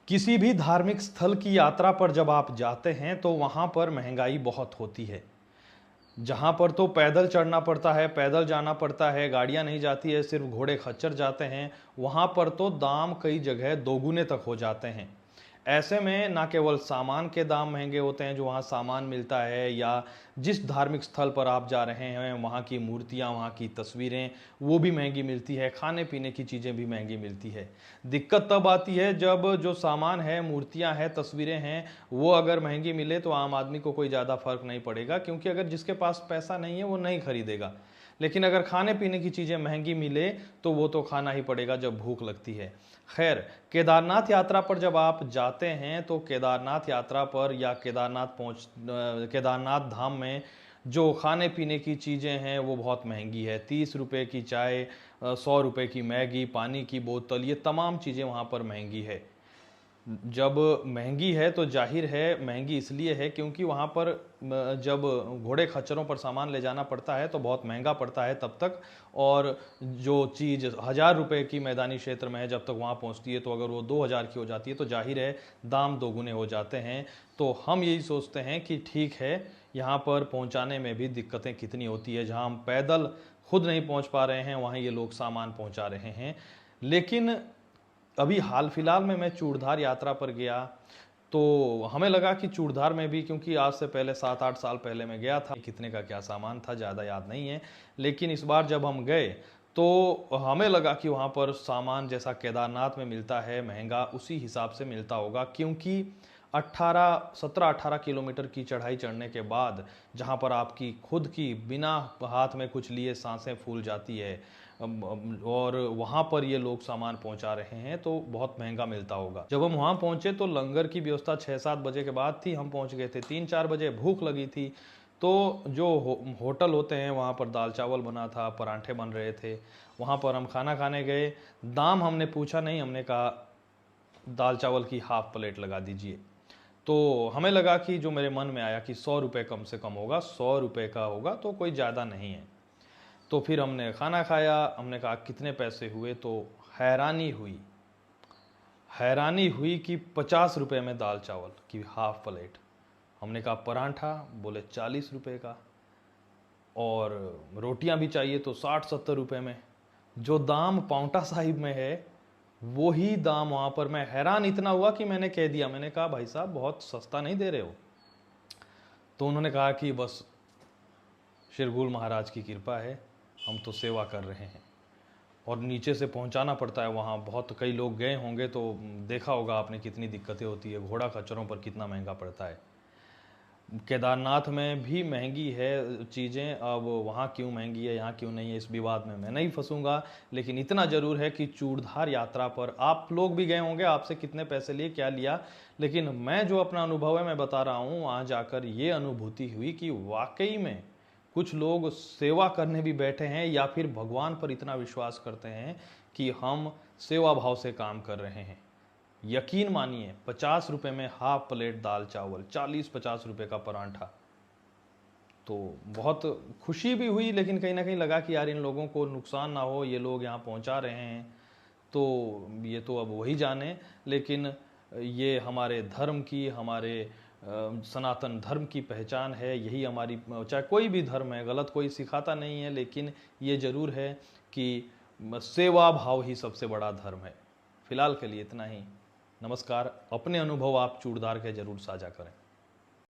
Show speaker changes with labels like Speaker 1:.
Speaker 1: किसी भी धार्मिक स्थल की यात्रा पर जब आप जाते हैं तो वहाँ पर महंगाई बहुत होती है। जहाँ पर तो पैदल चढ़ना पड़ता है, पैदल जाना पड़ता है, गाड़ियाँ नहीं जाती है, सिर्फ घोड़े खच्चर जाते हैं, वहाँ पर तो दाम कई जगह दोगुने तक हो जाते हैं। ऐसे में ना केवल सामान के दाम महंगे होते हैं जो वहाँ सामान मिलता है, या जिस धार्मिक स्थल पर आप जा रहे हैं वहाँ की मूर्तियाँ, वहाँ की तस्वीरें वो भी महंगी मिलती है, खाने पीने की चीज़ें भी महंगी मिलती है। दिक्कत तब आती है जब जो सामान है, मूर्तियाँ हैं, तस्वीरें हैं, वो अगर महंगी मिले तो आम आदमी को कोई ज़्यादा फर्क नहीं पड़ेगा, क्योंकि अगर जिसके पास पैसा नहीं है वो नहीं खरीदेगा। लेकिन अगर खाने पीने की चीज़ें महंगी मिले तो वो तो खाना ही पड़ेगा जब भूख लगती है। खैर, केदारनाथ यात्रा पर जब आप जाते हैं तो केदारनाथ यात्रा पर या केदारनाथ धाम में जो खाने पीने की चीज़ें हैं वो बहुत महंगी है। 30 रुपए की चाय, 100 रुपए की मैगी, पानी की बोतल, ये तमाम चीज़ें वहाँ पर महंगी है। जब महंगी है तो जाहिर है महंगी इसलिए है क्योंकि वहाँ पर जब घोड़े खच्चरों पर सामान ले जाना पड़ता है तो बहुत महंगा पड़ता है तब तक। और जो चीज़ 1000 रुपए की मैदानी क्षेत्र में है जब तक वहाँ पहुँचती है तो अगर वो 2000 की हो जाती है तो जाहिर है दाम दोगुने हो जाते हैं। तो हम यही सोचते हैं कि ठीक है, यहाँ पर पहुँचाने में भी दिक्कतें कितनी होती है। जहाँ हम पैदल खुद नहीं पहुँच पा रहे हैं वहाँ ये लोग सामान पहुँचा रहे हैं। लेकिन अभी हाल फिलहाल में मैं चूड़धार यात्रा पर गया तो हमें लगा कि चूड़धार में भी, क्योंकि आज से पहले 7-8 साल पहले मैं गया था, कितने का क्या सामान था ज़्यादा याद नहीं है। लेकिन इस बार जब हम गए तो हमें लगा कि वहाँ पर सामान जैसा केदारनाथ में मिलता है महंगा उसी हिसाब से मिलता होगा, क्योंकि 17-18 किलोमीटर की चढ़ाई चढ़ने के बाद जहाँ पर आपकी खुद की बिना हाथ में कुछ लिए सांसें फूल जाती है, और वहाँ पर ये लोग सामान पहुँचा रहे हैं तो बहुत महंगा मिलता होगा। जब हम वहाँ पहुँचे तो लंगर की व्यवस्था 6-7 बजे के बाद थी, हम पहुँच गए थे 3-4 बजे, भूख लगी थी। तो जो होटल होते हैं वहाँ पर दाल चावल बना था, परांठे बन रहे थे, वहाँ पर हम खाना खाने गए। दाम हमने पूछा नहीं, हमने कहा दाल चावल की हाफ प्लेट लगा दीजिए। तो हमें लगा कि जो मेरे मन में आया कि 100 रुपये कम से कम होगा, 100 रुपये का होगा तो कोई ज़्यादा नहीं है। तो फिर हमने खाना खाया, हमने कहा कितने पैसे हुए, तो हैरानी हुई, हैरानी हुई कि 50 रुपये में दाल चावल की हाफ प्लेट। हमने कहा परांठा, बोले 40 रुपये का, और रोटियां भी चाहिए तो 60-70 रुपये में। जो दाम पाउंटा साहिब में है वो ही दाम वहाँ पर। मैं हैरान इतना हुआ कि मैंने कह दिया, मैंने कहा भाई साहब बहुत सस्ता नहीं दे रहे हो? तो उन्होंने कहा कि बस शिरगुल महाराज की कृपा है, हम तो सेवा कर रहे हैं। और नीचे से पहुंचाना पड़ता है वहाँ, बहुत कई लोग गए होंगे तो देखा होगा आपने कितनी दिक्कतें होती है, घोड़ा खच्चरों पर कितना महंगा पड़ता है। केदारनाथ में भी महंगी है चीज़ें, अब वहाँ क्यों महंगी है यहाँ क्यों नहीं है इस विवाद में मैं नहीं फंसूंगा। लेकिन इतना ज़रूर है कि चूड़धार यात्रा पर आप लोग भी गए होंगे, आपसे कितने पैसे लिए, क्या लिया, लेकिन मैं जो अपना अनुभव है मैं बता रहा हूँ। वहाँ जाकर ये अनुभूति हुई कि वाकई में कुछ लोग सेवा करने भी बैठे हैं या फिर भगवान पर इतना विश्वास करते हैं कि हम सेवा भाव से काम कर रहे हैं। यकीन मानिए 50 रुपये में हाफ प्लेट दाल चावल, 40-50 रुपये का परांठा। तो बहुत खुशी भी हुई, लेकिन कहीं ना कहीं लगा कि यार इन लोगों को नुकसान ना हो, ये लोग यहाँ पहुँचा रहे हैं तो ये तो अब वही जाने। लेकिन ये हमारे धर्म की, हमारे सनातन धर्म की पहचान है, यही हमारी, चाहे कोई भी धर्म है, गलत कोई सिखाता नहीं है, लेकिन ये ज़रूर है कि सेवा भाव ही सबसे बड़ा धर्म है। फिलहाल के लिए इतना ही। नमस्कार। अपने अनुभव आप चूड़धार के जरूर साझा करें।